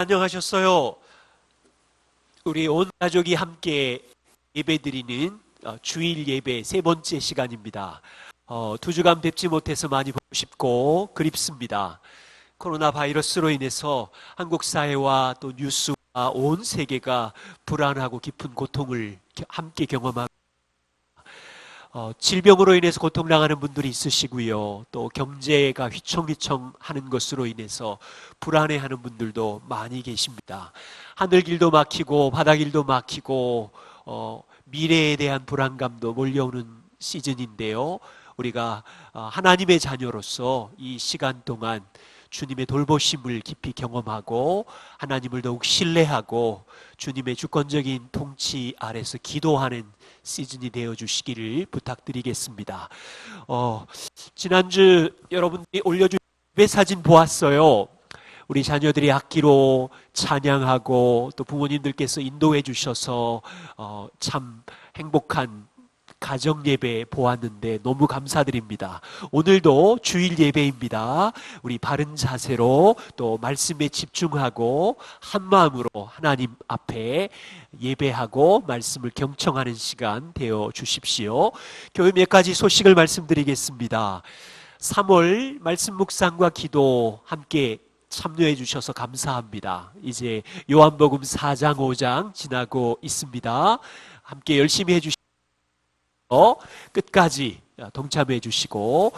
안녕하셨어요. 우리 온 가족이 함께 예배드리는 주일 예배 세 번째 시간입니다. 2주간 뵙지 못해서 많이 보고 싶고 그립습니다. 코로나 바이러스로 인해서 한국 사회와 또 뉴스와 온 세계가 불안하고 깊은 고통을 함께 경험하고 질병으로 인해서 고통당하는 분들이 있으시고요. 또 경제가 휘청휘청하는 것으로 인해서 불안해하는 분들도 많이 계십니다. 하늘길도 막히고 바다길도 막히고 미래에 대한 불안감도 몰려오는 시즌인데요. 우리가 하나님의 자녀로서 이 시간 동안 주님의 돌보심을 깊이 경험하고 하나님을 더욱 신뢰하고 주님의 주권적인 통치 아래서 기도하는 시즌이 되어 주시기를 부탁드리겠습니다. 지난주 여러분들이 올려준 예배 사진 보았어요. 우리 자녀들이 악기로 찬양하고 또 부모님들께서 인도해 주셔서 참 행복한 가정 예배 보았는데 너무 감사드립니다. 오늘도 주일 예배입니다. 우리 바른 자세로 또 말씀에 집중하고 한 마음으로 하나님 앞에 예배하고 말씀을 경청하는 시간 되어 주십시오. 교회 몇 가지 소식을 말씀드리겠습니다. 3월 말씀 묵상과 기도 함께 참여해 주셔서 감사합니다. 이제 요한복음 4장 5장 지나고 있습니다. 함께 열심히 해주시고 끝까지 동참해 주시고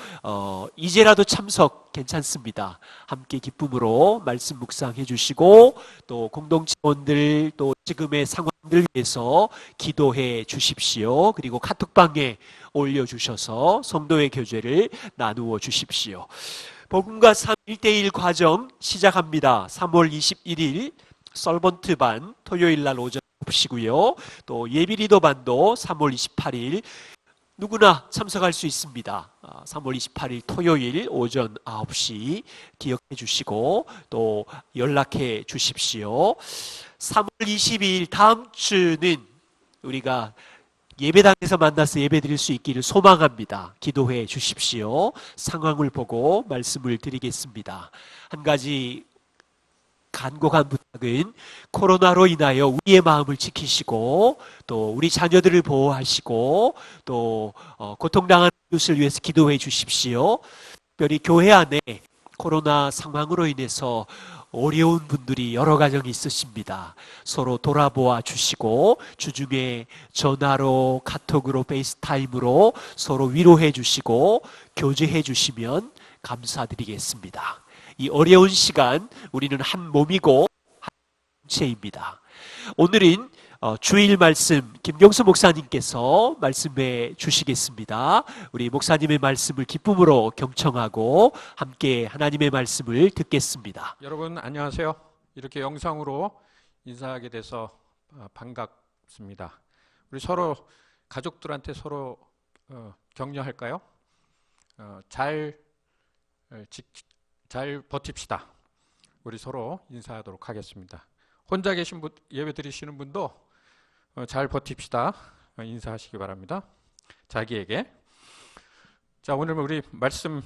이제라도 참석 괜찮습니다. 함께 기쁨으로 말씀 묵상해 주시고 또 공동체원들 또 지금의 상황들 위해서 기도해 주십시오. 그리고 카톡방에 올려주셔서 성도의 교제를 나누어 주십시오. 복음과 삶 1대1 과정 시작합니다. 3월 21일 설번트 반 토요일 날 오전 9시고요. 또 예비 리더 반도 3월 28일 누구나 참석할 수 있습니다. 3월 28일 토요일 오전 9시 기억해 주시고 또 연락해 주십시오. 3월 22일 다음 주는 우리가 예배당에서 만나서 예배 드릴 수 있기를 소망합니다. 기도해 주십시오. 상황을 보고 말씀을 드리겠습니다. 한 가지 간곡한 부탁은 코로나로 인하여 우리의 마음을 지키시고 또 우리 자녀들을 보호하시고 또 고통당하는 이웃을 위해서 기도해 주십시오. 특별히 교회 안에 코로나 상황으로 인해서 어려운 분들이 여러 가정이 있으십니다. 서로 돌아보아 주시고 주중에 전화로 카톡으로 페이스타임으로 서로 위로해 주시고 교제해 주시면 감사드리겠습니다. 이 어려운 시간 우리는 한 몸이고 한 공체입니다. 오늘은 주일 말씀 김경수 목사님께서 말씀해 주시겠습니다. 우리 목사님의 말씀을 기쁨으로 경청하고 함께 하나님의 말씀을 듣겠습니다. 여러분 안녕하세요. 이렇게 영상으로 인사하게 돼서 반갑습니다. 우리 서로 가족들한테 서로 격려할까요? 잘 버팁시다. 우리 서로 인사하도록 하겠습니다. 혼자 계신 분, 예배 드리시는 분도 잘 버팁시다. 인사하시기 바랍니다. 자기에게. 자, 오늘 우리 말씀을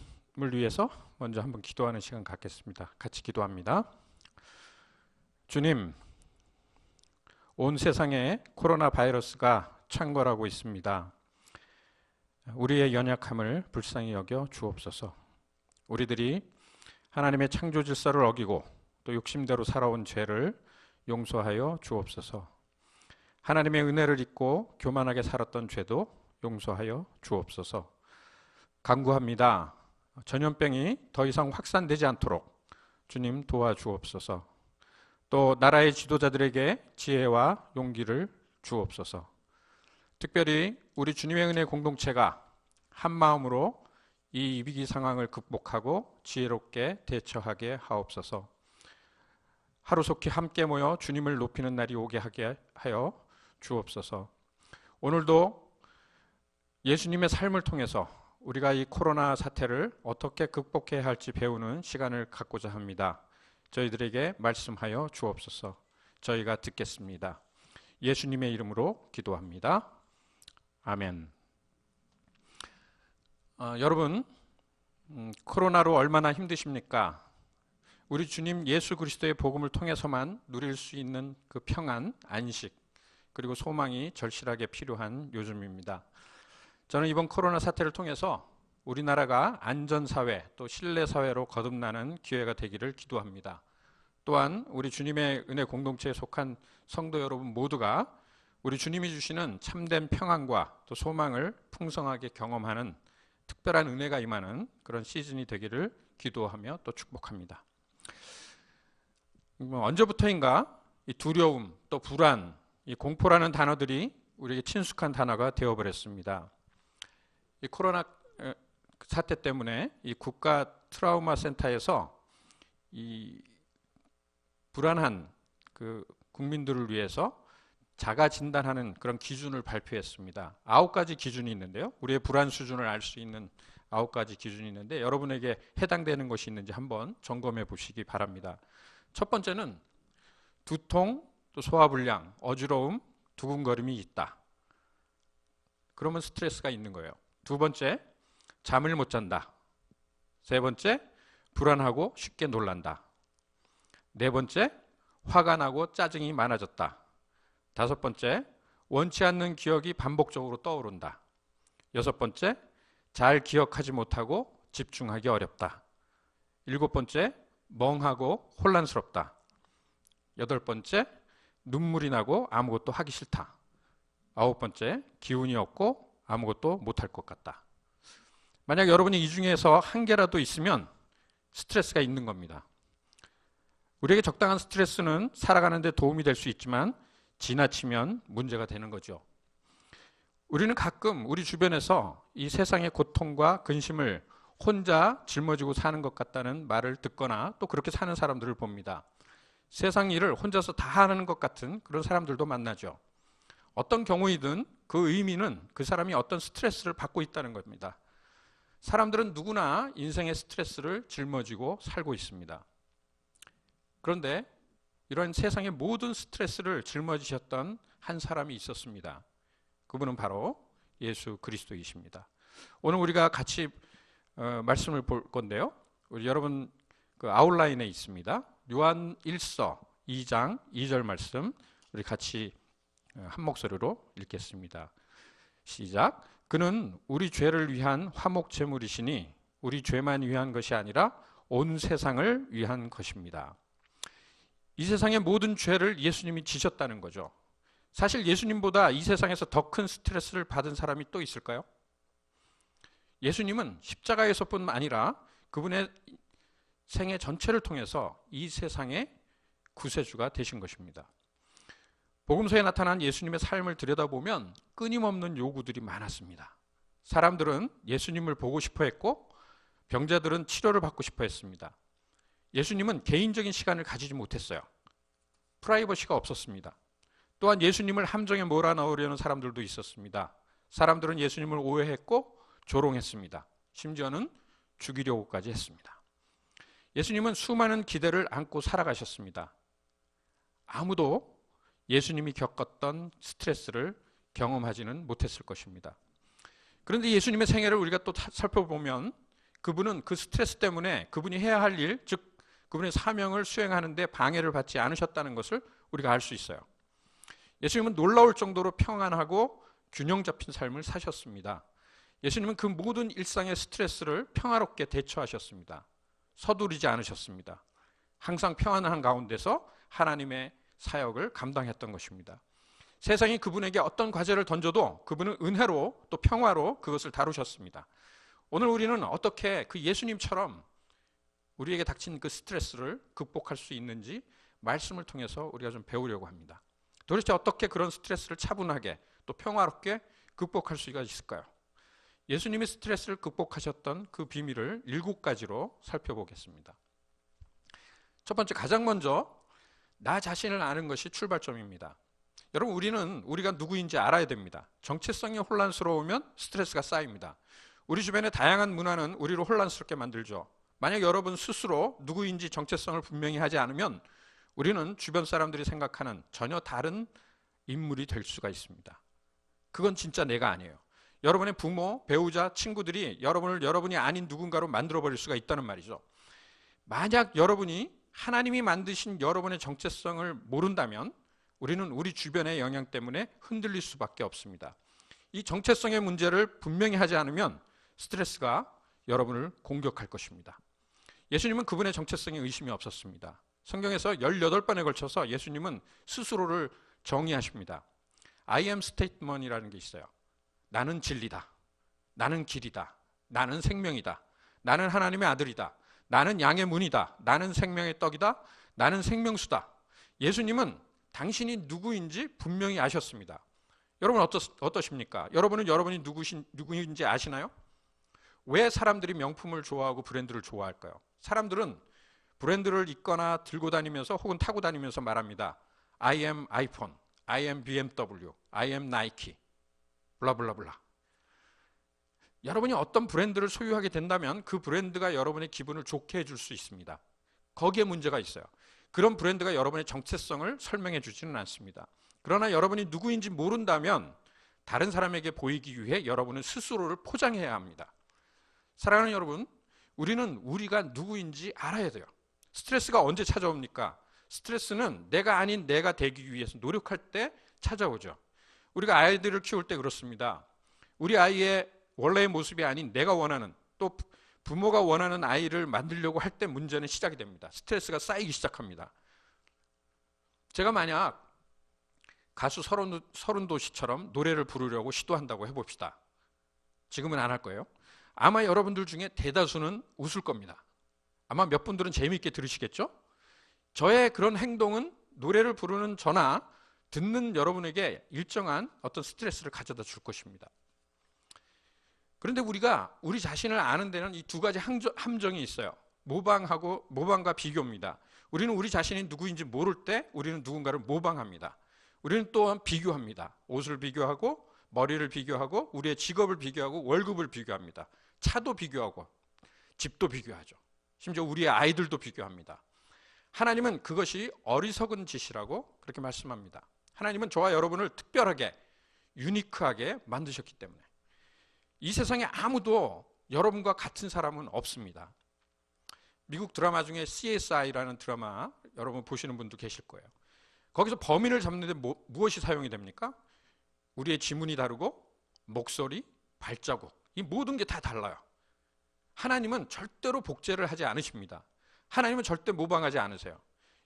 위해서 먼저 한번 기도하는 시간 갖겠습니다. 같이 기도합니다. 주님, 온 세상에 코로나 바이러스가 창궐하고 있습니다. 우리의 연약함을 불쌍히 여겨 주옵소서. 우리들이 하나님의 창조 질서를 어기고 또 욕심대로 살아온 죄를 용서하여 주옵소서. 하나님의 은혜를 잊고 교만하게 살았던 죄도 용서하여 주옵소서. 간구합니다. 전염병이 더 이상 확산되지 않도록 주님 도와주옵소서. 또 나라의 지도자들에게 지혜와 용기를 주옵소서. 특별히 우리 주님의 은혜 공동체가 한 마음으로 이 위기 상황을 극복하고 지혜롭게 대처하게 하옵소서. 하루속히 함께 모여 주님을 높이는 날이 오게 하게 하여 주옵소서. 오늘도 예수님의 삶을 통해서 우리가 이 코로나 사태를 어떻게 극복해야 할지 배우는 시간을 갖고자 합니다. 저희들에게 말씀하여 주옵소서. 저희가 듣겠습니다. 예수님의 이름으로 기도합니다. 아멘. 여러분, 코로나로 얼마나 힘드십니까? 우리 주님 예수 그리스도의 복음을 통해서만 누릴 수 있는 그 평안, 안식, 그리고 소망이 절실하게 필요한 요즘입니다. 저는 이번 코로나 사태를 통해서 우리나라가 안전사회 또 신뢰사회로 거듭나는 기회가 되기를 기도합니다. 또한 우리 주님의 은혜 공동체에 속한 성도 여러분 모두가 우리 주님이 주시는 참된 평안과 또 소망을 풍성하게 경험하는 특별한 은혜가 임하는 그런 시즌이 되기를 기도하며 또 축복합니다. 언제부터인가 이 두려움, 또 불안, 이 공포라는 단어들이 우리에게 친숙한 단어가 되어버렸습니다. 이 코로나 사태 때문에 이 국가 트라우마 센터에서 이 불안한 그 국민들을 위해서 자가 진단하는 그런 기준을 발표했습니다. 9가지 기준이 있는데요. 우리의 불안 수준을 알 수 있는 9가지 기준이 있는데 여러분에게 해당되는 것이 있는지 한번 점검해 보시기 바랍니다. 첫 번째는 두통, 또 소화불량, 어지러움, 두근거림이 있다. 그러면 스트레스가 있는 거예요. 두 번째, 잠을 못 잔다. 세 번째, 불안하고 쉽게 놀란다. 네 번째, 화가 나고 짜증이 많아졌다. 다섯 번째, 원치 않는 기억이 반복적으로 떠오른다. 여섯 번째, 잘 기억하지 못하고 집중하기 어렵다. 일곱 번째, 멍하고 혼란스럽다. 여덟 번째, 눈물이 나고 아무것도 하기 싫다. 아홉 번째, 기운이 없고 아무것도 못할 것 같다. 만약 여러분이 이 중에서 한 개라도 있으면 스트레스가 있는 겁니다. 우리에게 적당한 스트레스는 살아가는 데 도움이 될 수 있지만 지나치면 문제가 되는 거죠. 우리는 가끔 우리 주변에서 이 세상의 고통과 근심을 혼자 짊어지고 사는 것 같다는 말을 듣거나 또 그렇게 사는 사람들을 봅니다. 세상 일을 혼자서 다 하는 것 같은 그런 사람들도 만나죠. 어떤 경우이든 그 의미는 그 사람이 어떤 스트레스를 받고 있다는 겁니다. 사람들은 누구나 인생의 스트레스를 짊어지고 살고 있습니다. 그런데 이런 세상의 모든 스트레스를 짊어지셨던 한 사람이 있었습니다. 그분은 바로 예수 그리스도이십니다. 오늘 우리가 같이 말씀을 볼 건데요. 우리 여러분 그 아웃라인에 있습니다. 요한 1서 2장 2절 말씀 우리 같이 한 목소리로 읽겠습니다. 시작. 그는 우리 죄를 위한 화목 제물이시니 우리 죄만 위한 것이 아니라 온 세상을 위한 것입니다. 이 세상의 모든 죄를 예수님이 지셨다는 거죠. 사실 예수님보다 이 세상에서 더 큰 스트레스를 받은 사람이 또 있을까요? 예수님은 십자가에서뿐만 아니라 그분의 생애 전체를 통해서 이 세상의 구세주가 되신 것입니다. 복음서에 나타난 예수님의 삶을 들여다보면 끊임없는 요구들이 많았습니다. 사람들은 예수님을 보고 싶어 했고 병자들은 치료를 받고 싶어 했습니다. 예수님은 개인적인 시간을 가지지 못했어요. 프라이버시가 없었습니다. 또한 예수님을 함정에 몰아넣으려는 사람들도 있었습니다. 사람들은 예수님을 오해했고 조롱했습니다. 심지어는 죽이려고까지 했습니다. 예수님은 수많은 기대를 안고 살아가셨습니다. 아무도 예수님이 겪었던 스트레스를 경험하지는 못했을 것입니다. 그런데 예수님의 생애를 우리가 또 살펴보면 그분은 그 스트레스 때문에 그분이 해야 할 일, 즉 그분의 사명을 수행하는데 방해를 받지 않으셨다는 것을 우리가 알 수 있어요. 예수님은 놀라울 정도로 평안하고 균형 잡힌 삶을 사셨습니다. 예수님은 그 모든 일상의 스트레스를 평화롭게 대처하셨습니다. 서두르지 않으셨습니다. 항상 평안한 가운데서 하나님의 사역을 감당했던 것입니다. 세상이 그분에게 어떤 과제를 던져도 그분은 은혜로 또 평화로 그것을 다루셨습니다. 오늘 우리는 어떻게 그 예수님처럼 우리에게 닥친 그 스트레스를 극복할 수 있는지 말씀을 통해서 우리가 좀 배우려고 합니다. 도대체 어떻게 그런 스트레스를 차분하게 또 평화롭게 극복할 수가 있을까요? 예수님이 스트레스를 극복하셨던 그 비밀을 7가지로 살펴보겠습니다. 첫 번째, 가장 먼저 나 자신을 아는 것이 출발점입니다. 여러분, 우리가 누구인지 알아야 됩니다. 정체성이 혼란스러우면 스트레스가 쌓입니다. 우리 주변의 다양한 문화는 우리를 혼란스럽게 만들죠. 만약 여러분 스스로 누구인지 정체성을 분명히 하지 않으면 우리는 주변 사람들이 생각하는 전혀 다른 인물이 될 수가 있습니다. 그건 진짜 내가 아니에요. 여러분의 부모, 배우자, 친구들이 여러분을 여러분이 아닌 누군가로 만들어버릴 수가 있다는 말이죠. 만약 여러분이 하나님이 만드신 여러분의 정체성을 모른다면 우리는 우리 주변의 영향 때문에 흔들릴 수밖에 없습니다. 이 정체성의 문제를 분명히 하지 않으면 스트레스가 여러분을 공격할 것입니다. 예수님은 그분의 정체성에 의심이 없었습니다. 성경에서 18번에 걸쳐서 예수님은 스스로를 정의하십니다. I am statement이라는 게 있어요. 나는 진리다. 나는 길이다. 나는 생명이다. 나는 하나님의 아들이다. 나는 양의 문이다. 나는 생명의 떡이다. 나는 생명수다. 예수님은 당신이 누구인지 분명히 아셨습니다. 여러분 어떠십니까? 여러분은 여러분이 누구인지 아시나요? 왜 사람들이 명품을 좋아하고 브랜드를 좋아할까요? 사람들은 브랜드를 입거나 들고 다니면서 혹은 타고 다니면서 말합니다. I am iPhone, I am BMW, I am Nike, 블라블라블라. 여러분이 어떤 브랜드를 소유하게 된다면 그 브랜드가 여러분의 기분을 좋게 해줄 수 있습니다. 거기에 문제가 있어요. 그런 브랜드가 여러분의 정체성을 설명해 주지는 않습니다. 그러나 여러분이 누구인지 모른다면 다른 사람에게 보이기 위해 여러분은 스스로를 포장해야 합니다. 사랑하는 여러분, 우리는 우리가 누구인지 알아야 돼요. 스트레스가 언제 찾아옵니까? 스트레스는 내가 아닌 내가 되기 위해서 노력할 때 찾아오죠. 우리가 아이들을 키울 때 그렇습니다. 우리 아이의 원래의 모습이 아닌 내가 원하는, 또 부모가 원하는 아이를 만들려고 할 때 문제는 시작이 됩니다. 스트레스가 쌓이기 시작합니다. 제가 만약 가수 서른도시처럼 노래를 부르려고 시도한다고 해봅시다. 지금은 안 할 거예요. 아마 여러분들 중에 대다수는 웃을 겁니다. 아마 몇 분들은 재미있게 들으시겠죠? 저의 그런 행동은 노래를 부르는 저나 듣는 여러분에게 일정한 어떤 스트레스를 가져다 줄 것입니다. 그런데 우리가 우리 자신을 아는 데는 이 두 가지 함정이 있어요. 모방과 비교입니다. 우리는 우리 자신이 누구인지 모를 때 우리는 누군가를 모방합니다. 우리는 또한 비교합니다. 옷을 비교하고 머리를 비교하고 우리의 직업을 비교하고 월급을 비교합니다. 차도 비교하고 집도 비교하죠. 심지어 우리의 아이들도 비교합니다. 하나님은 그것이 어리석은 짓이라고 그렇게 말씀합니다. 하나님은 저와 여러분을 특별하게 유니크하게 만드셨기 때문에 이 세상에 아무도 여러분과 같은 사람은 없습니다. 미국 드라마 중에 CSI라는 드라마 여러분 보시는 분도 계실 거예요. 거기서 범인을 잡는데 무엇이 사용이 됩니까? 우리의 지문이 다르고 목소리, 발자국 이 모든 게 다 달라요. 하나님은 절대로 복제를 하지 않으십니다. 하나님은 절대 모방하지 않으세요.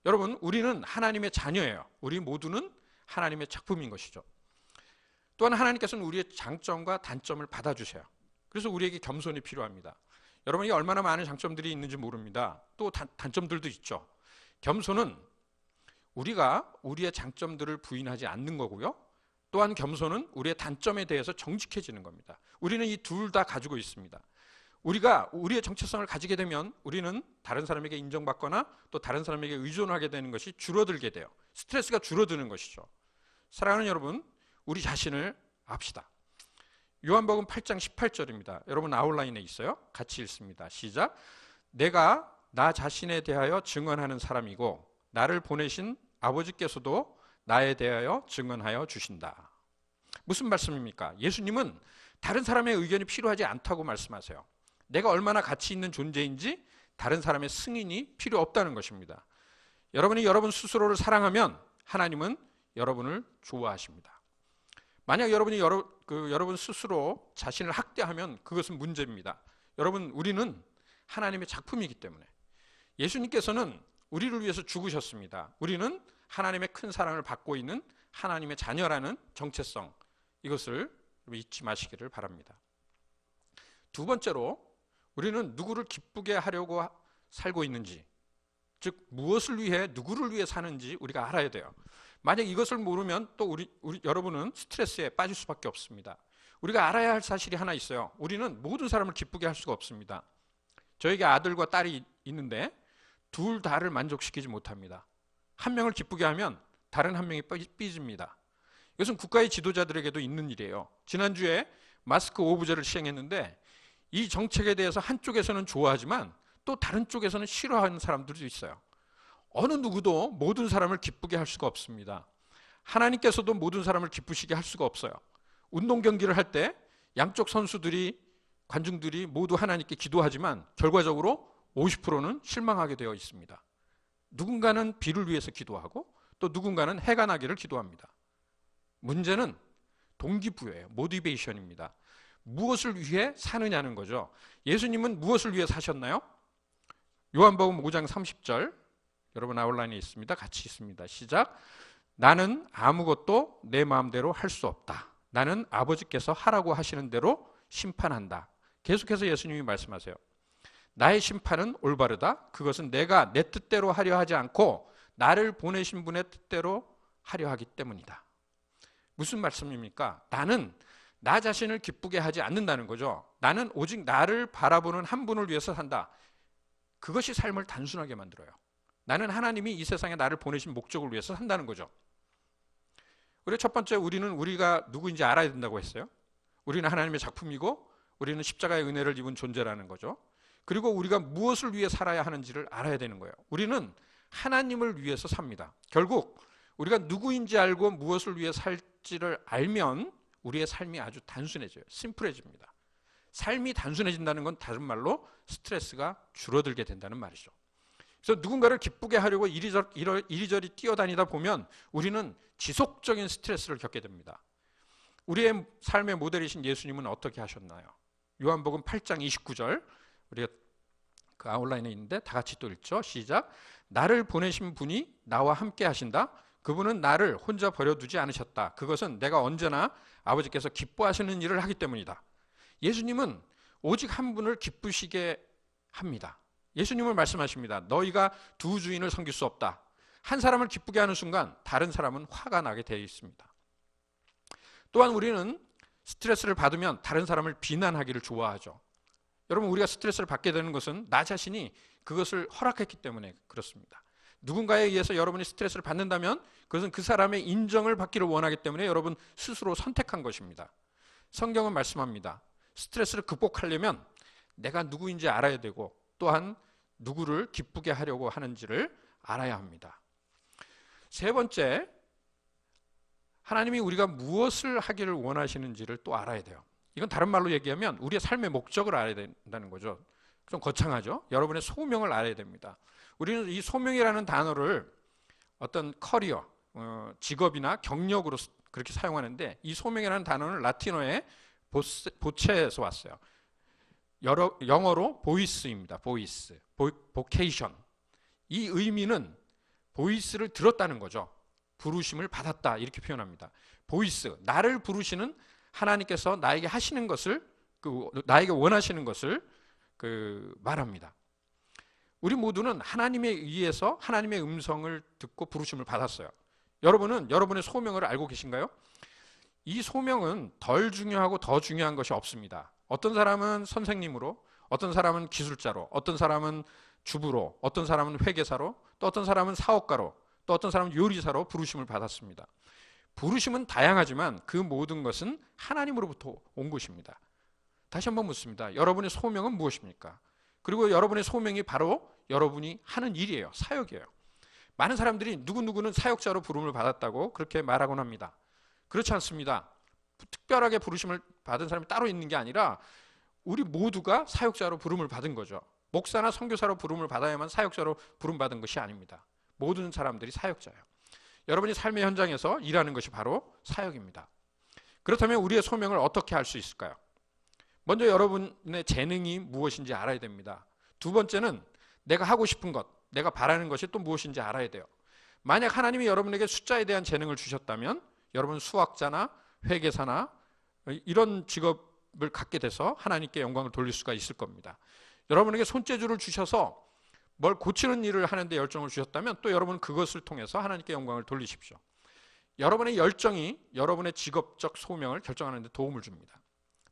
여러분, 우리는 하나님의 자녀예요. 우리 모두는 하나님의 작품인 것이죠. 또한 하나님께서는 우리의 장점과 단점을 받아주세요. 그래서 우리에게 겸손이 필요합니다. 여러분이 얼마나 많은 장점들이 있는지 모릅니다. 또 단점들도 있죠. 겸손은 우리가 우리의 장점들을 부인하지 않는 거고요. 또한 겸손은 우리의 단점에 대해서 정직해지는 겁니다. 우리는 이 둘 다 가지고 있습니다. 우리가 우리의 정체성을 가지게 되면 우리는 다른 사람에게 인정받거나 또 다른 사람에게 의존하게 되는 것이 줄어들게 돼요. 스트레스가 줄어드는 것이죠. 사랑하는 여러분, 우리 자신을 압시다. 요한복음 8장 18절입니다. 여러분 아웃라인에 있어요. 같이 읽습니다. 시작. 내가 나 자신에 대하여 증언하는 사람이고 나를 보내신 아버지께서도 나에 대하여 증언하여 주신다. 무슨 말씀입니까? 예수님은 다른 사람의 의견이 필요하지 않다고 말씀하세요. 내가 얼마나 가치 있는 존재인지 다른 사람의 승인이 필요 없다는 것입니다. 여러분이 여러분 스스로를 사랑하면 하나님은 여러분을 좋아하십니다. 만약 여러분이 여러분 스스로 자신을 학대하면 그것은 문제입니다. 여러분, 우리는 하나님의 작품이기 때문에 예수님께서는 우리를 위해서 죽으셨습니다. 우리는 하나님의 큰 사랑을 받고 있는 하나님의 자녀라는 정체성, 이것을 잊지 마시기를 바랍니다. 두 번째로 우리는 누구를 기쁘게 하려고 살고 있는지, 즉 무엇을 위해 누구를 위해 사는지 우리가 알아야 돼요. 만약 이것을 모르면 또 여러분은 스트레스에 빠질 수밖에 없습니다. 우리가 알아야 할 사실이 하나 있어요. 우리는 모든 사람을 기쁘게 할 수가 없습니다. 저에게 아들과 딸이 있는데 둘 다를 만족시키지 못합니다. 한 명을 기쁘게 하면 다른 한 명이 삐집니다. 이것은 국가의 지도자들에게도 있는 일이에요. 지난주에 마스크 오브제를 시행했는데 이 정책에 대해서 한쪽에서는 좋아하지만 또 다른 쪽에서는 싫어하는 사람들도 있어요. 어느 누구도 모든 사람을 기쁘게 할 수가 없습니다. 하나님께서도 모든 사람을 기쁘시게 할 수가 없어요. 운동 경기를 할 때 양쪽 선수들이, 관중들이 모두 하나님께 기도하지만 결과적으로 50%는 실망하게 되어 있습니다. 누군가는 비를 위해서 기도하고 또 누군가는 해가 나기를 기도합니다. 문제는 동기부여예요. 모티베이션입니다. 무엇을 위해 사느냐는 거죠. 예수님은 무엇을 위해 사셨나요? 요한복음 5장 30절, 여러분 아웃라인에 있습니다. 같이 있습니다. 시작. 나는 아무것도 내 마음대로 할 수 없다. 나는 아버지께서 하라고 하시는 대로 심판한다. 계속해서 예수님이 말씀하세요. 나의 심판은 올바르다. 그것은 내가 내 뜻대로 하려 하지 않고 나를 보내신 분의 뜻대로 하려 하기 때문이다. 무슨 말씀입니까? 나는 나 자신을 기쁘게 하지 않는다는 거죠. 나는 오직 나를 바라보는 한 분을 위해서 산다. 그것이 삶을 단순하게 만들어요. 나는 하나님이 이 세상에 나를 보내신 목적을 위해서 산다는 거죠. 그리고 첫 번째, 우리는 우리가 누구인지 알아야 된다고 했어요. 우리는 하나님의 작품이고 우리는 십자가의 은혜를 입은 존재라는 거죠. 그리고 우리가 무엇을 위해 살아야 하는지를 알아야 되는 거예요. 우리는 하나님을 위해서 삽니다. 결국 우리가 누구인지 알고 무엇을 위해 살지를 알면 우리의 삶이 아주 단순해져요. 심플해집니다. 삶이 단순해진다는 건 다른 말로 스트레스가 줄어들게 된다는 말이죠. 그래서 누군가를 기쁘게 하려고 이리저리 뛰어다니다 보면 우리는 지속적인 스트레스를 겪게 됩니다. 우리의 삶의 모델이신 예수님은 어떻게 하셨나요? 요한복음 8장 29절, 우리가 그 아웃라인에 있는데 다 같이 또 읽죠. 시작. 나를 보내신 분이 나와 함께 하신다. 그분은 나를 혼자 버려두지 않으셨다. 그것은 내가 언제나 아버지께서 기뻐하시는 일을 하기 때문이다. 예수님은 오직 한 분을 기쁘시게 합니다. 예수님은 말씀하십니다. 너희가 두 주인을 섬길 수 없다. 한 사람을 기쁘게 하는 순간 다른 사람은 화가 나게 되어 있습니다. 또한 우리는 스트레스를 받으면 다른 사람을 비난하기를 좋아하죠. 여러분, 우리가 스트레스를 받게 되는 것은 나 자신이 그것을 허락했기 때문에 그렇습니다. 누군가에 의해서 여러분이 스트레스를 받는다면 그것은 그 사람의 인정을 받기를 원하기 때문에 여러분 스스로 선택한 것입니다. 성경은 말씀합니다. 스트레스를 극복하려면 내가 누구인지 알아야 되고 또한 누구를 기쁘게 하려고 하는지를 알아야 합니다. 세 번째, 하나님이 우리가 무엇을 하기를 원하시는지를 또 알아야 돼요. 이건 다른 말로 얘기하면 우리의 삶의 목적을 알아야 된다는 거죠. 좀 거창하죠? 여러분의 소명을 알아야 됩니다. 우리는 이 소명이라는 단어를 어떤 커리어, 직업이나 경력으로 그렇게 사용하는데 이 소명이라는 단어는 라틴어의 보체에서 왔어요. 영어로 보이스입니다. 보이스, 보케이션. 이 의미는 보이스를 들었다는 거죠. 부르심을 받았다 이렇게 표현합니다. 보이스, 나를 부르시는 하나님께서 나에게 하시는 것을, 나에게 원하시는 것을 말합니다. 우리 모두는 하나님에 의해서 하나님의 음성을 듣고 부르심을 받았어요. 여러분은 여러분의 소명을 알고 계신가요? 이 소명은 덜 중요하고 더 중요한 것이 없습니다. 어떤 사람은 선생님으로, 어떤 사람은 기술자로, 어떤 사람은 주부로, 어떤 사람은 회계사로, 또 어떤 사람은 사업가로, 또 어떤 사람은 요리사로 부르심을 받았습니다. 부르심은 다양하지만 그 모든 것은 하나님으로부터 온 것입니다. 다시 한번 묻습니다. 여러분의 소명은 무엇입니까? 그리고 여러분의 소명이 바로 여러분이 하는 일이에요. 사역이에요. 많은 사람들이 누구누구는 사역자로 부름을 받았다고 그렇게 말하곤 합니다. 그렇지 않습니다. 특별하게 부르심을 받은 사람이 따로 있는 게 아니라 우리 모두가 사역자로 부름을 받은 거죠. 목사나 선교사로 부름을 받아야만 사역자로 부름받은 것이 아닙니다. 모든 사람들이 사역자예요. 여러분이 삶의 현장에서 일하는 것이 바로 사역입니다. 그렇다면 우리의 소명을 어떻게 할 수 있을까요? 먼저 여러분의 재능이 무엇인지 알아야 됩니다. 두 번째는 내가 하고 싶은 것, 내가 바라는 것이 또 무엇인지 알아야 돼요. 만약 하나님이 여러분에게 숫자에 대한 재능을 주셨다면 여러분 수학자나 회계사나 이런 직업을 갖게 돼서 하나님께 영광을 돌릴 수가 있을 겁니다. 여러분에게 손재주를 주셔서 뭘 고치는 일을 하는데 열정을 주셨다면 또 여러분은 그것을 통해서 하나님께 영광을 돌리십시오. 여러분의 열정이 여러분의 직업적 소명을 결정하는 데 도움을 줍니다.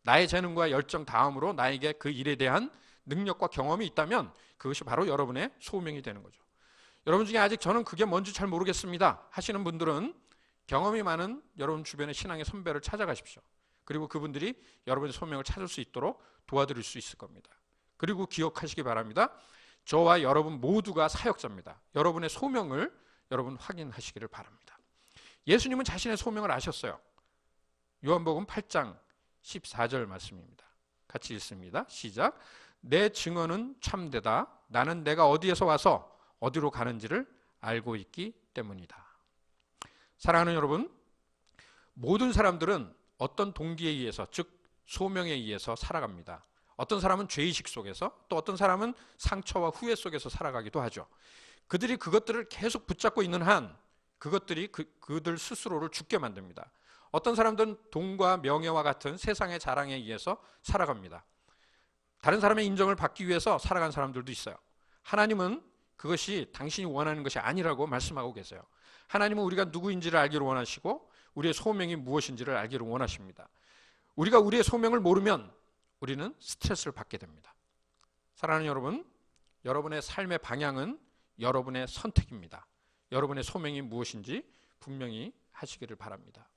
나의 재능과 열정 다음으로 나에게 그 일에 대한 능력과 경험이 있다면 그것이 바로 여러분의 소명이 되는 거죠. 여러분 중에 아직 저는 그게 뭔지 잘 모르겠습니다 하시는 분들은 경험이 많은 여러분 주변의 신앙의 선배를 찾아가십시오. 그리고 그분들이 여러분의 소명을 찾을 수 있도록 도와드릴 수 있을 겁니다. 그리고 기억하시기 바랍니다. 저와 여러분 모두가 사역자입니다. 여러분의 소명을 여러분 확인하시기를 바랍니다. 예수님은 자신의 소명을 아셨어요. 요한복음 8장 14절 말씀입니다. 같이 읽습니다. 시작. 내 증언은 참되다. 나는 내가 어디에서 와서 어디로 가는지를 알고 있기 때문이다. 사랑하는 여러분, 모든 사람들은 어떤 동기에 의해서, 즉 소명에 의해서 살아갑니다. 어떤 사람은 죄의식 속에서, 또 어떤 사람은 상처와 후회 속에서 살아가기도 하죠. 그들이 그것들을 계속 붙잡고 있는 한 그것들이 그들 스스로를 죽게 만듭니다. 어떤 사람들은 돈과 명예와 같은 세상의 자랑에 의해서 살아갑니다. 다른 사람의 인정을 받기 위해서 살아간 사람들도 있어요. 하나님은 그것이 당신이 원하는 것이 아니라고 말씀하고 계세요. 하나님은 우리가 누구인지를 알기를 원하시고 우리의 소명이 무엇인지를 알기를 원하십니다. 우리가 우리의 소명을 모르면 우리는 스트레스를 받게 됩니다. 사랑하는 여러분, 여러분의 삶의 방향은 여러분의 선택입니다. 여러분의 소명이 무엇인지 분명히 하시기를 바랍니다.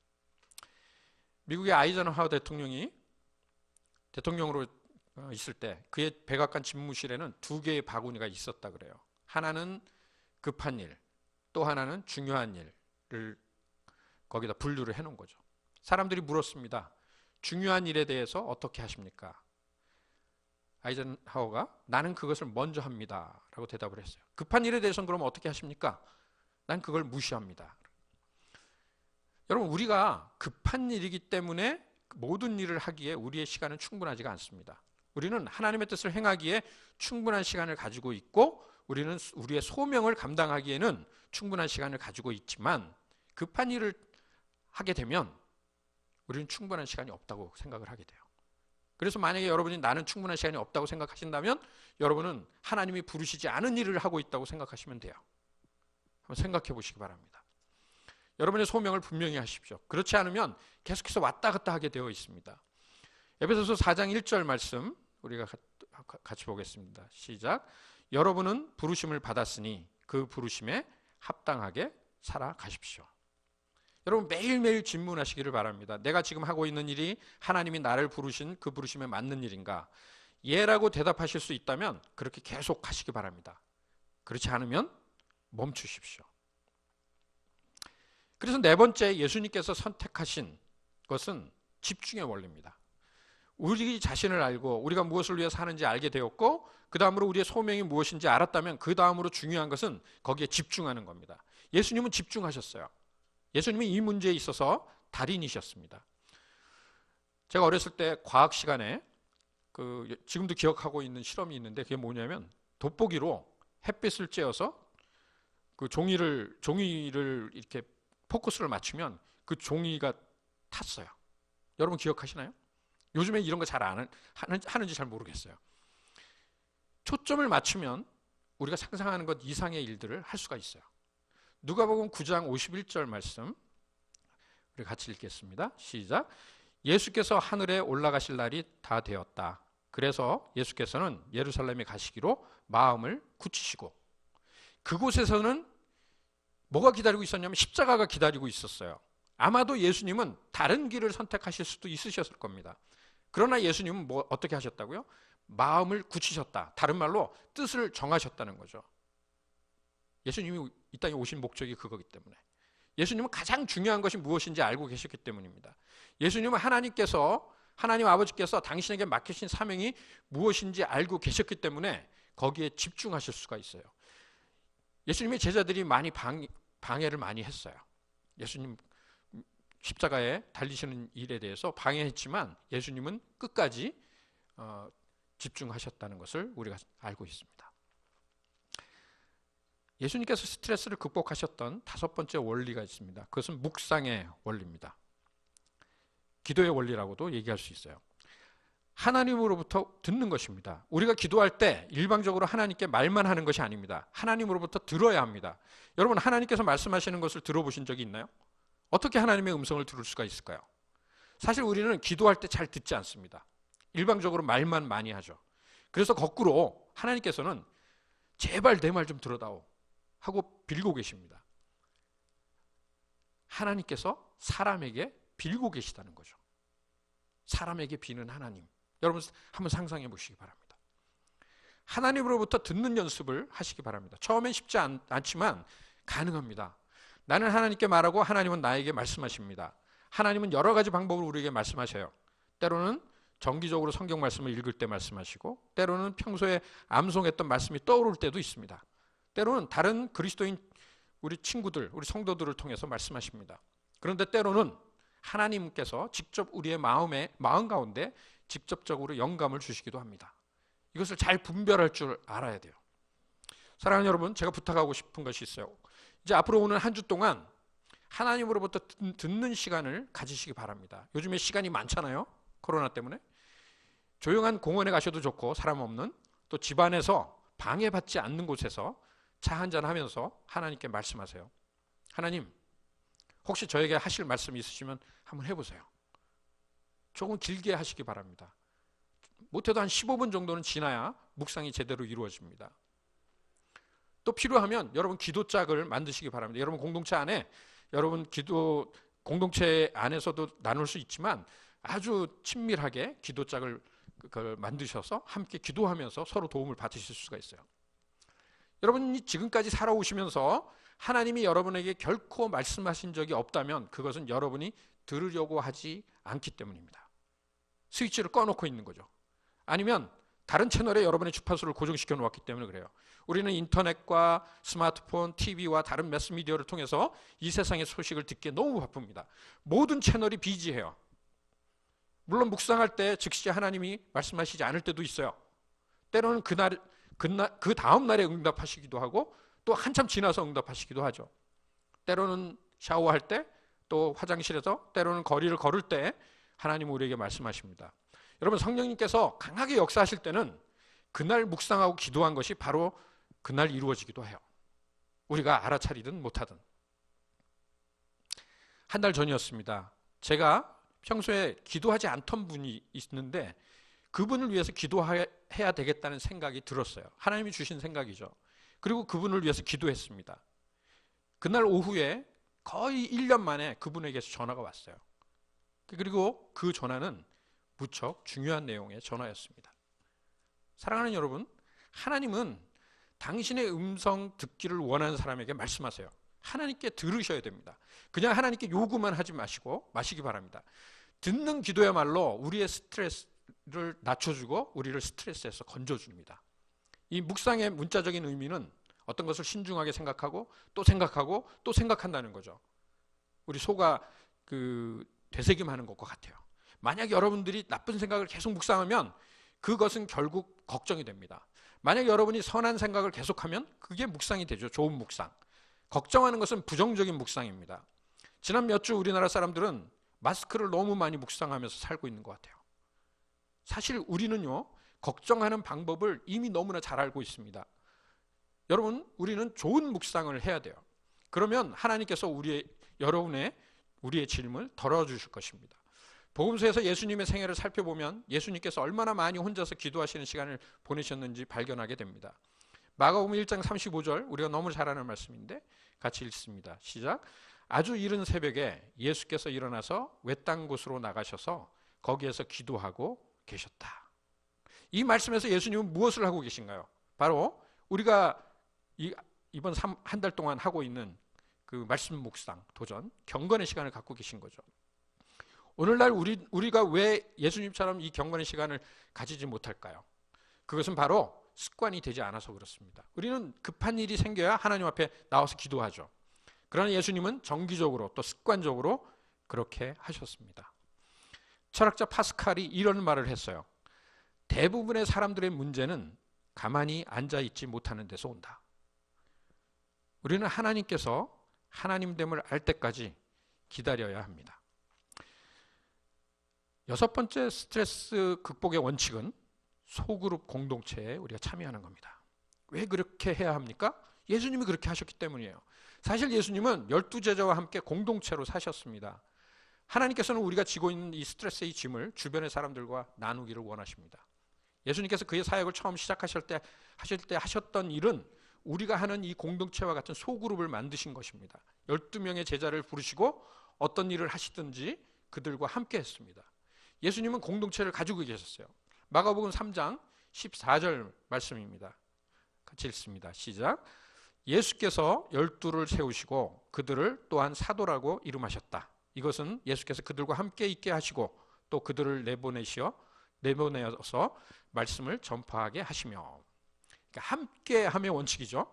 미국의 아이젠하워 대통령이 대통령으로 있을 때 그의 백악관 집무실에는 두 개의 바구니가 있었다 그래요. 하나는 급한 일, 또 하나는 중요한 일을 거기다 분류를 해놓은 거죠. 사람들이 물었습니다. 중요한 일에 대해서 어떻게 하십니까? 아이젠하워가 나는 그것을 먼저 합니다 라고 대답을 했어요. 급한 일에 대해서는 그럼 어떻게 하십니까? 난 그걸 무시합니다. 여러분, 우리가 급한 일이기 때문에 모든 일을 하기에 우리의 시간은 충분하지가 않습니다. 우리는 하나님의 뜻을 행하기에 충분한 시간을 가지고 있고 우리는 우리의 소명을 감당하기에는 충분한 시간을 가지고 있지만 급한 일을 하게 되면 우리는 충분한 시간이 없다고 생각을 하게 돼요. 그래서 만약에 여러분이 나는 충분한 시간이 없다고 생각하신다면 여러분은 하나님이 부르시지 않은 일을 하고 있다고 생각하시면 돼요. 한번 생각해 보시기 바랍니다. 여러분의 소명을 분명히 하십시오. 그렇지 않으면 계속해서 왔다 갔다 하게 되어 있습니다. 에베소서 4장 1절 말씀 우리가 같이 보겠습니다. 시작. 여러분은 부르심을 받았으니 그 부르심에 합당하게 살아가십시오. 여러분, 매일매일 질문하시기를 바랍니다. 내가 지금 하고 있는 일이 하나님이 나를 부르신 그 부르심에 맞는 일인가? 예라고 대답하실 수 있다면 그렇게 계속 하시기 바랍니다. 그렇지 않으면 멈추십시오. 그래서 네 번째, 예수님께서 선택하신 것은 집중의 원리입니다. 우리 자신을 알고 우리가 무엇을 위해 사는지 알게 되었고 그 다음으로 우리의 소명이 무엇인지 알았다면 그 다음으로 중요한 것은 거기에 집중하는 겁니다. 예수님은 집중하셨어요. 예수님은 이 문제에 있어서 달인이셨습니다. 제가 어렸을 때 과학 시간에 지금도 기억하고 있는 실험이 있는데 그게 뭐냐면 돋보기로 햇빛을 쬐어서 그 종이를 이렇게 포커스를 맞추면 그 종이가 탔어요. 여러분 기억하시나요? 요즘에 이런 거 잘 하는지 잘 모르겠어요. 초점을 맞추면 우리가 상상하는 것 이상의 일들을 할 수가 있어요. 누가복음 9장 51절 말씀 우리 같이 읽겠습니다. 시작. 예수께서 하늘에 올라가실 날이 다 되었다. 그래서 예수께서는 예루살렘에 가시기로 마음을 굳히시고 그곳에서는 뭐가 기다리고 있었냐면 십자가가 기다리고 있었어요. 아마도 예수님은 다른 길을 선택하실 수도 있으셨을 겁니다. 그러나 예수님은 어떻게 하셨다고요? 마음을 굳히셨다. 다른 말로 뜻을 정하셨다는 거죠. 예수님이 이 땅에 오신 목적이 그거기 때문에. 예수님은 가장 중요한 것이 무엇인지 알고 계셨기 때문입니다. 예수님은 하나님 아버지께서 당신에게 맡기신 사명이 무엇인지 알고 계셨기 때문에 거기에 집중하실 수가 있어요. 예수님의 제자들이 많이 방해를 많이 했어요. 예수님 십자가에 달리시는 일에 대해서 방해했지만 예수님은 끝까지 집중하셨다는 것을 우리가 알고 있습니다. 예수님께서 스트레스를 극복하셨던 다섯 번째 원리가 있습니다. 그것은 묵상의 원리입니다. 기도의 원리라고도 얘기할 수 있어요. 하나님으로부터 듣는 것입니다. 우리가 기도할 때 일방적으로 하나님께 말만 하는 것이 아닙니다. 하나님으로부터 들어야 합니다. 여러분, 하나님께서 말씀하시는 것을 들어보신 적이 있나요? 어떻게 하나님의 음성을 들을 수가 있을까요? 사실 우리는 기도할 때 잘 듣지 않습니다. 일방적으로 말만 많이 하죠. 그래서 거꾸로 하나님께서는 제발 내 말 좀 들어다오 하고 빌고 계십니다. 하나님께서 사람에게 빌고 계시다는 거죠. 사람에게 비는 하나님. 여러분 한번 상상해 보시기 바랍니다. 하나님으로부터 듣는 연습을 하시기 바랍니다. 처음엔 쉽지 않지만 가능합니다. 나는 하나님께 말하고 하나님은 나에게 말씀하십니다. 하나님은 여러 가지 방법으로 우리에게 말씀하셔요. 때로는 정기적으로 성경 말씀을 읽을 때 말씀하시고, 때로는 평소에 암송했던 말씀이 떠오를 때도 있습니다. 때로는 다른 그리스도인 우리 친구들, 우리 성도들을 통해서 말씀하십니다. 그런데 때로는 하나님께서 직접 우리의 마음 가운데 직접적으로 영감을 주시기도 합니다. 이것을 잘 분별할 줄 알아야 돼요. 사랑하는 여러분, 제가 부탁하고 싶은 것이 있어요. 이제 앞으로 오는 한 주 동안 하나님으로부터 듣는 시간을 가지시기 바랍니다. 요즘에 시간이 많잖아요. 코로나 때문에. 조용한 공원에 가셔도 좋고, 사람 없는, 또 집안에서 방해받지 않는 곳에서 차 한잔 하면서 하나님께 말씀하세요. 하나님, 혹시 저에게 하실 말씀이 있으시면 한번 해보세요. 조금 길게 하시기 바랍니다. 못해도 한 15분 정도는 지나야 묵상이 제대로 이루어집니다. 또 필요하면 여러분 기도짝을 만드시기 바랍니다. 여러분 공동체 안에, 여러분 기도 공동체 안에서도 나눌 수 있지만 아주 친밀하게 기도짝을 그걸 만드셔서 함께 기도하면서 서로 도움을 받으실 수가 있어요. 여러분이 지금까지 살아오시면서 하나님이 여러분에게 결코 말씀하신 적이 없다면 그것은 여러분이 들으려고 하지 않기 때문입니다. 스위치를 꺼놓고 있는 거죠. 아니면 다른 채널에 여러분의 주파수를 고정시켜 놓았기 때문에 그래요. 우리는 인터넷과 스마트폰, TV와 다른 매스미디어를 통해서 이 세상의 소식을 듣기에 너무 바쁩니다. 모든 채널이 비지해요. 물론 묵상할 때 즉시 하나님이 말씀하시지 않을 때도 있어요. 때로는 그 다음 날에 응답하시기도 하고 또 한참 지나서 응답하시기도 하죠. 때로는 샤워할 때, 또 화장실에서, 때로는 거리를 걸을 때 하나님은 우리에게 말씀하십니다. 여러분, 성령님께서 강하게 역사하실 때는 그날 묵상하고 기도한 것이 바로 그날 이루어지기도 해요. 우리가 알아차리든 못하든. 한 달 전이었습니다. 제가 평소에 기도하지 않던 분이 있는데 그분을 위해서 기도해야 되겠다는 생각이 들었어요. 하나님이 주신 생각이죠. 그리고 그분을 위해서 기도했습니다. 그날 오후에 거의 1년 만에 그분에게서 전화가 왔어요. 그리고 그 전화는 무척 중요한 내용의 전화였습니다. 사랑하는 여러분, 하나님은 당신의 음성 듣기를 원하는 사람에게 말씀하세요. 하나님께 들으셔야 됩니다. 그냥 하나님께 요구만 하지 마시기 바랍니다. 듣는 기도야말로 우리의 스트레스를 낮춰주고 우리를 스트레스에서 건져줍니다. 이 묵상의 문자적인 의미는 어떤 것을 신중하게 생각하고 또 생각하고 또 생각한다는 거죠. 우리 소가 되새김하는 것과 같아요. 만약 여러분들이 나쁜 생각을 계속 묵상하면 그것은 결국 걱정이 됩니다. 만약 여러분이 선한 생각을 계속하면 그게 묵상이 되죠. 좋은 묵상. 걱정하는 것은 부정적인 묵상입니다. 지난 몇 주 우리나라 사람들은 마스크를 너무 많이 묵상하면서 살고 있는 것 같아요. 사실 우리는요, 걱정하는 방법을 이미 너무나 잘 알고 있습니다. 여러분, 우리는 좋은 묵상을 해야 돼요. 그러면 하나님께서 우리의 질문을 덜어주실 것입니다. 복음서에서 예수님의 생애를 살펴보면 예수님께서 얼마나 많이 혼자서 기도하시는 시간을 보내셨는지 발견하게 됩니다. 마가복음 1장 35절, 우리가 너무 잘 아는 말씀인데 같이 읽습니다. 시작. 아주 이른 새벽에 예수께서 일어나서 외딴 곳으로 나가셔서 거기에서 기도하고 계셨다. 이 말씀에서 예수님은 무엇을 하고 계신가요? 바로 우리가 이번 한 달 동안 하고 있는 그 말씀 묵상, 도전, 경건의 시간을 갖고 계신 거죠. 오늘날 우리가 왜 예수님처럼 이 경건의 시간을 가지지 못할까요? 그것은 바로 습관이 되지 않아서 그렇습니다. 우리는 급한 일이 생겨야 하나님 앞에 나와서 기도하죠. 그러나 예수님은 정기적으로 또 습관적으로 그렇게 하셨습니다. 철학자 파스칼이 이런 말을 했어요. 대부분의 사람들의 문제는 가만히 앉아있지 못하는 데서 온다. 우리는 하나님께서 하나님됨을 알 때까지 기다려야 합니다. 6번째 스트레스 극복의 원칙은 소그룹 공동체에 우리가 참여하는 겁니다. 왜 그렇게 해야 합니까? 예수님이 그렇게 하셨기 때문이에요. 사실 예수님은 12제자와 함께 공동체로 사셨습니다. 하나님께서는 우리가 지고 있는 이 스트레스의 짐을 주변의 사람들과 나누기를 원하십니다. 예수님께서 그의 사역을 처음 시작하실 때 하셨던 일은 우리가 하는 이 공동체와 같은 소그룹을 만드신 것입니다. 12명의 제자를 부르시고 어떤 일을 하시든지 그들과 함께 했습니다. 예수님은 공동체를 가지고 계셨어요. 마가복음 3장 14절 말씀입니다. 같이 읽습니다. 시작. 예수께서 12를 세우시고 그들을 또한 사도라고 이름하셨다. 이것은 예수께서 그들과 함께 있게 하시고 또 그들을 내보내시어 내보내어서 말씀을 전파하게 하시며. 그러니까 함께함의 원칙이죠.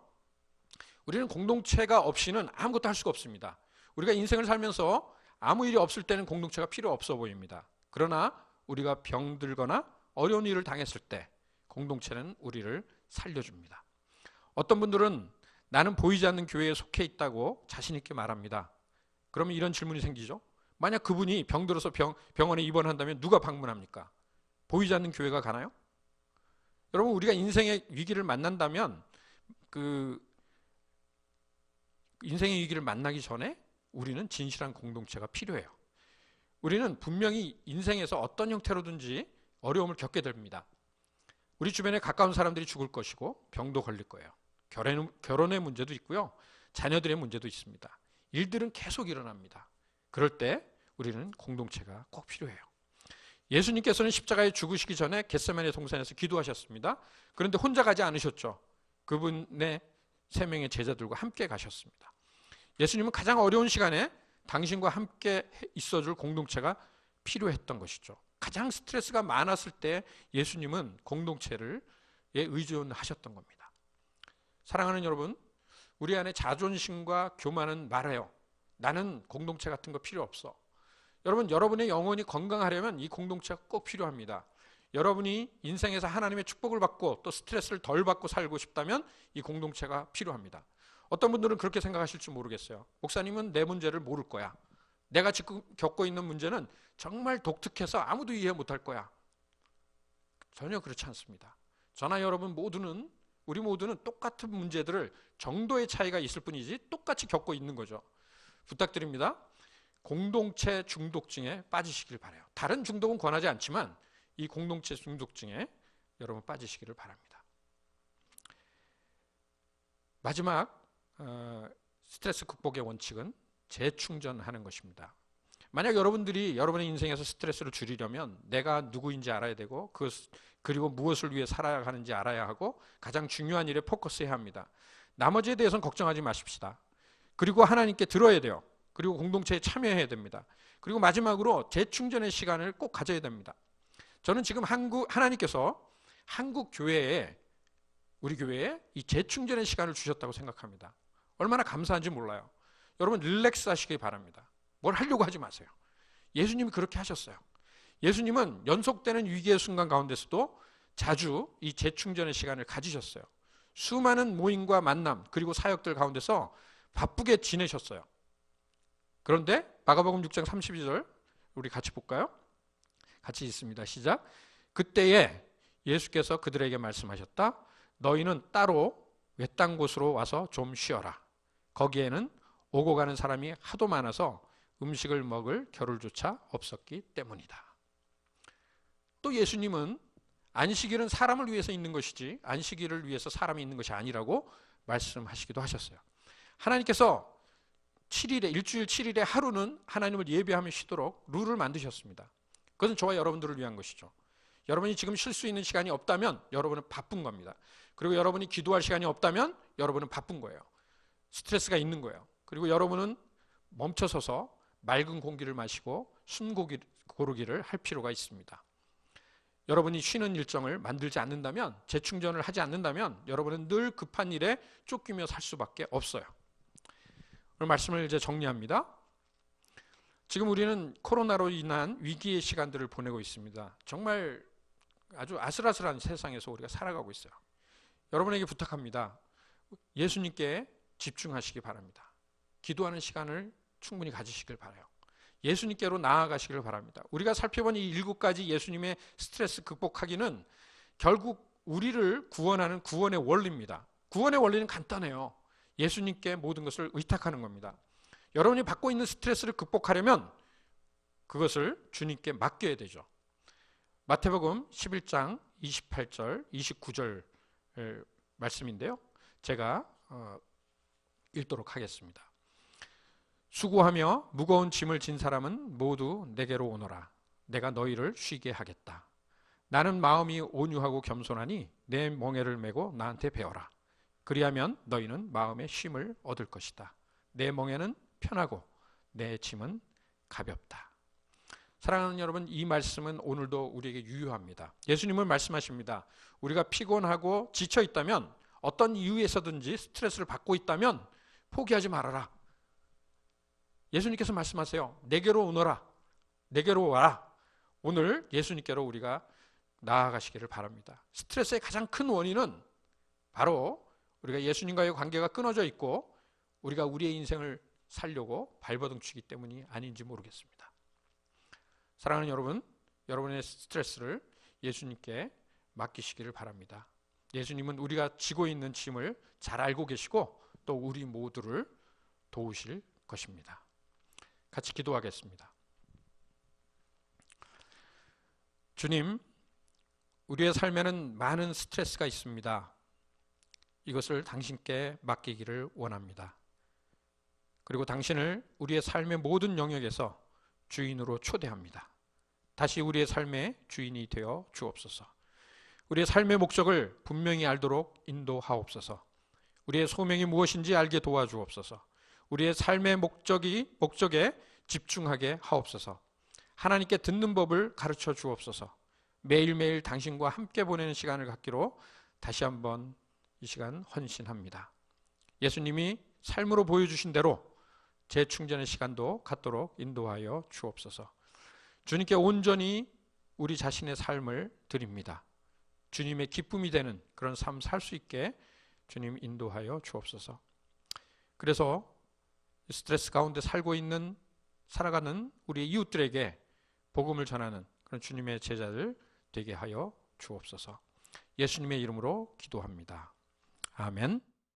우리는 공동체가 없이는 아무것도 할 수가 없습니다. 우리가 인생을 살면서 아무 일이 없을 때는 공동체가 필요 없어 보입니다. 그러나 우리가 병들거나 어려운 일을 당했을 때 공동체는 우리를 살려줍니다. 어떤 분들은 나는 보이지 않는 교회에 속해 있다고 자신 있게 말합니다. 그러면 이런 질문이 생기죠. 만약 그분이 병들어서 병원에 입원한다면 누가 방문합니까? 보이지 않는 교회가 가나요? 여러분, 우리가 인생의 위기를 만난다면 인생의 위기를 만나기 전에 우리는 진실한 공동체가 필요해요. 우리는 분명히 인생에서 어떤 형태로든지 어려움을 겪게 됩니다. 우리 주변에 가까운 사람들이 죽을 것이고 병도 걸릴 거예요. 결혼의 문제도 있고요. 자녀들의 문제도 있습니다. 일들은 계속 일어납니다. 그럴 때 우리는 공동체가 꼭 필요해요. 예수님께서는 십자가에 죽으시기 전에 겟세마네 동산에서 기도하셨습니다. 그런데 혼자 가지 않으셨죠. 그분의 3명의 제자들과 함께 가셨습니다. 예수님은 가장 어려운 시간에 당신과 함께 있어줄 공동체가 필요했던 것이죠. 가장 스트레스가 많았을 때 예수님은 공동체를 의존하셨던 겁니다. 사랑하는 여러분, 우리 안에 자존심과 교만은 말아요. 나는 공동체 같은 거 필요 없어. 여러분의 영혼이 건강하려면 이 공동체가 꼭 필요합니다. 여러분이 인생에서 하나님의 축복을 받고 또 스트레스를 덜 받고 살고 싶다면 이 공동체가 필요합니다. 어떤 분들은 그렇게 생각하실지 모르겠어요. 목사님은 내 문제를 모를 거야. 내가 지금 겪고 있는 문제는 정말 독특해서 아무도 이해 못할 거야. 전혀 그렇지 않습니다. 저나 여러분 모두는, 우리 모두는 똑같은 문제들을 정도의 차이가 있을 뿐이지 똑같이 겪고 있는 거죠. 부탁드립니다. 공동체 중독증에 빠지시길 바라요. 다른 중독은 권하지 않지만 이 공동체 중독증에 여러분 빠지시기를 바랍니다. 마지막 스트레스 극복의 원칙은 재충전하는 것입니다. 만약 여러분들이 여러분의 인생에서 스트레스를 줄이려면 내가 누구인지 알아야 되고 그리고 무엇을 위해 살아가는지 알아야 하고 가장 중요한 일에 포커스해야 합니다. 나머지에 대해서는 걱정하지 마십시다. 그리고 하나님께 들어야 돼요. 그리고 공동체에 참여해야 됩니다. 그리고 마지막으로 재충전의 시간을 꼭 가져야 됩니다. 저는 지금 하나님께서 한국 교회에, 우리 교회에 이 재충전의 시간을 주셨다고 생각합니다. 얼마나 감사한지 몰라요. 여러분 릴렉스 하시기 바랍니다. 뭘 하려고 하지 마세요. 예수님이 그렇게 하셨어요. 예수님은 연속되는 위기의 순간 가운데서도 자주 이 재충전의 시간을 가지셨어요. 수많은 모임과 만남 그리고 사역들 가운데서 바쁘게 지내셨어요. 그런데 마가복음 6장 32절 우리 같이 볼까요? 같이 있습니다. 시작. 그때에 예수께서 그들에게 말씀하셨다. 너희는 따로 외딴 곳으로 와서 좀 쉬어라. 거기에는 오고 가는 사람이 하도 많아서 음식을 먹을 겨를조차 없었기 때문이다. 또 예수님은 안식일은 사람을 위해서 있는 것이지 안식일을 위해서 사람이 있는 것이 아니라고 말씀하시기도 하셨어요. 하나님께서 7일에, 일주일 7일에 하루는 하나님을 예배하며 쉬도록 룰을 만드셨습니다. 그것은 저와 여러분들을 위한 것이죠. 여러분이 지금 쉴 수 있는 시간이 없다면 여러분은 바쁜 겁니다. 그리고 여러분이 기도할 시간이 없다면 여러분은 바쁜 거예요. 스트레스가 있는 거예요. 그리고 여러분은 멈춰서서 맑은 공기를 마시고 숨 고르기를 할 필요가 있습니다. 여러분이 쉬는 일정을 만들지 않는다면, 재충전을 하지 않는다면 여러분은 늘 급한 일에 쫓기며 살 수밖에 없어요. 오늘 말씀을 이제 정리합니다. 지금 우리는 코로나로 인한 위기의 시간들을 보내고 있습니다. 정말 아주 아슬아슬한 세상에서 우리가 살아가고 있어요. 여러분에게 부탁합니다. 예수님께 집중하시기 바랍니다. 기도하는 시간을 충분히 가지시길 바라요. 예수님께로 나아가시길 바랍니다. 우리가 살펴본 이 7가지 예수님의 스트레스 극복하기는 결국 우리를 구원하는 구원의 원리입니다. 구원의 원리는 간단해요. 예수님께 모든 것을 의탁하는 겁니다. 여러분이 받고 있는 스트레스를 극복하려면 그것을 주님께 맡겨야 되죠. 마태복음 11장 28절, 29절 말씀인데요. 제가 읽도록 하겠습니다. 수고하며 무거운 짐을 진 사람은 모두 내게로 오너라. 내가 너희를 쉬게 하겠다. 나는 마음이 온유하고 겸손하니 내 멍에를 메고 나한테 배워라. 그리하면 너희는 마음의 쉼을 얻을 것이다. 내 멍에는 편하고 내 짐은 가볍다. 사랑하는 여러분, 이 말씀은 오늘도 우리에게 유효합니다. 예수님은 말씀하십니다. 우리가 피곤하고 지쳐 있다면, 어떤 이유에서든지 스트레스를 받고 있다면 포기하지 말아라. 예수님께서 말씀하세요. 내게로 오너라. 내게로 와라. 오늘 예수님께로 우리가 나아가시기를 바랍니다. 스트레스의 가장 큰 원인은 바로 우리가 예수님과의 관계가 끊어져 있고 우리가 우리의 인생을 살려고 발버둥 치기 때문이 아닌지 모르겠습니다. 사랑하는 여러분, 여러분의 스트레스를 예수님께 맡기시기를 바랍니다. 예수님은 우리가 지고 있는 짐을 잘 알고 계시고 또 우리 모두를 도우실 것입니다. 같이 기도하겠습니다. 주님, 우리의 삶에는 많은 스트레스가 있습니다. 이것을 당신께 맡기기를 원합니다. 그리고 당신을 우리의 삶의 모든 영역에서 주인으로 초대합니다. 다시 우리의 삶의 주인이 되어 주옵소서. 우리의 삶의 목적을 분명히 알도록 인도하옵소서. 우리의 소명이 무엇인지 알게 도와주옵소서. 우리의 삶의 목적에 집중하게 하옵소서. 하나님께 듣는 법을 가르쳐 주옵소서. 매일매일 당신과 함께 보내는 시간을 갖기로 다시 한번 이 시간 헌신합니다. 예수님이 삶으로 보여주신 대로 재충전의 시간도 갖도록 인도하여 주옵소서. 주님께 온전히 우리 자신의 삶을 드립니다. 주님의 기쁨이 되는 그런 삶 살 수 있게 주님 인도하여 주옵소서. 그래서 스트레스 가운데 살아가는 우리 이웃들에게 복음을 전하는 그런 주님의 제자들 되게 하여 주옵소서. 예수님의 이름으로 기도합니다. 아멘.